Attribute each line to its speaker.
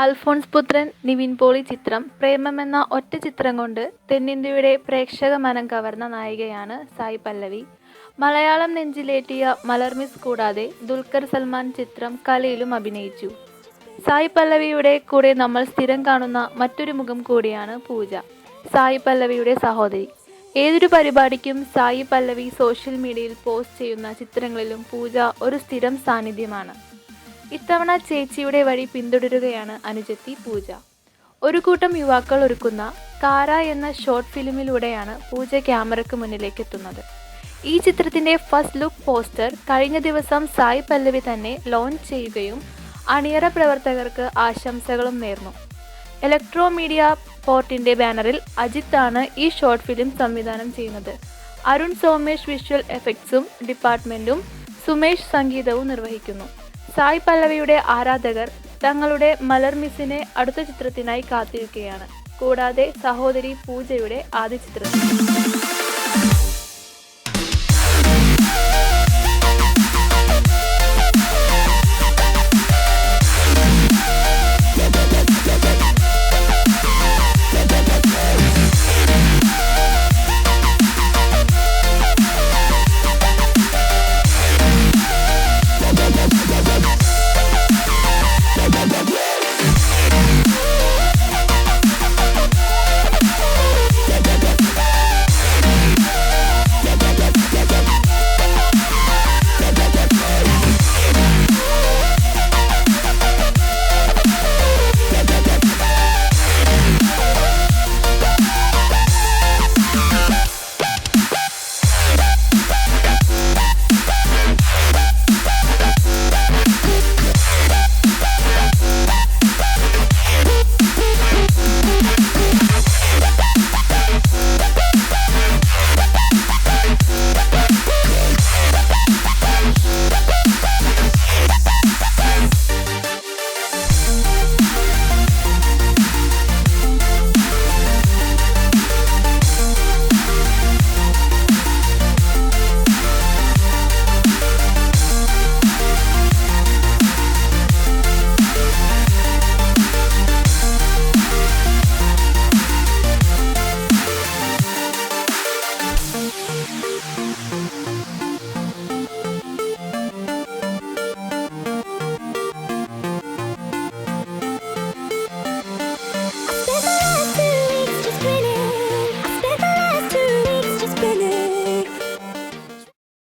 Speaker 1: അൽഫോൺസ് പുത്രൻ നിവിൻ പോളി ചിത്രം പ്രേമം എന്ന ഒറ്റ ചിത്രം കൊണ്ട് തെന്നിന്ത്യയുടെ പ്രേക്ഷക മനം കവർന്ന നായികയാണ് സായ് പല്ലവി. മലയാളം നെഞ്ചിലേറ്റിയ മലർമിസ് കൂടാതെ ദുൽഖർ സൽമാൻ ചിത്രം കലയിലും അഭിനയിച്ചു. സായ് പല്ലവിയുടെ കൂടെ നമ്മൾ സ്ഥിരം കാണുന്ന മറ്റൊരു മുഖം കൂടിയാണ് പൂജ, സായ് പല്ലവിയുടെ സഹോദരി. ഏതൊരു പരിപാടിക്കും സായി പല്ലവി സോഷ്യൽ മീഡിയയിൽ പോസ്റ്റ് ചെയ്യുന്ന ചിത്രങ്ങളിലും പൂജ ഒരു സ്ഥിരം സാന്നിധ്യമാണ്. ഇത്തവണ ചേച്ചിയുടെ വഴി പിന്തുടരുകയാണ് അനുജത്തി പൂജ. ഒരു കൂട്ടം യുവാക്കൾ ഒരുക്കുന്ന കാര എന്ന ഷോർട്ട് ഫിലിമിലൂടെയാണ് പൂജ ക്യാമറയ്ക്ക് മുന്നിലേക്ക് എത്തുന്നത്. ഈ ചിത്രത്തിന്റെ ഫസ്റ്റ് ലുക്ക് പോസ്റ്റർ കഴിഞ്ഞ ദിവസം സായ് പല്ലവി തന്നെ ലോഞ്ച് ചെയ്യുകയും അണിയറ പ്രവർത്തകർക്ക് ആശംസകളും നേർന്നു. ഇലക്ട്രോ മീഡിയ പോർട്ടിന്റെ ബാനറിൽ അജിത്താണ് ഈ ഷോർട്ട് ഫിലിം സംവിധാനം ചെയ്യുന്നത്. അരുൺ സോമേഷ് വിഷ്വൽ എഫക്ട്സും ഡിപ്പാർട്ട്മെന്റും സുമേഷ് സംഗീതവും നിർവഹിക്കുന്നു. സായ് പല്ലവിയുടെ ആരാധകർ തങ്ങളുടെ മലർമിസിനെ അടുത്ത ചിത്രത്തിനായി കാത്തിരിക്കുകയാണ്. കൂടാതെ സഹോദരി പൂജയുടെ ആദ്യ ചിത്രത്തിന്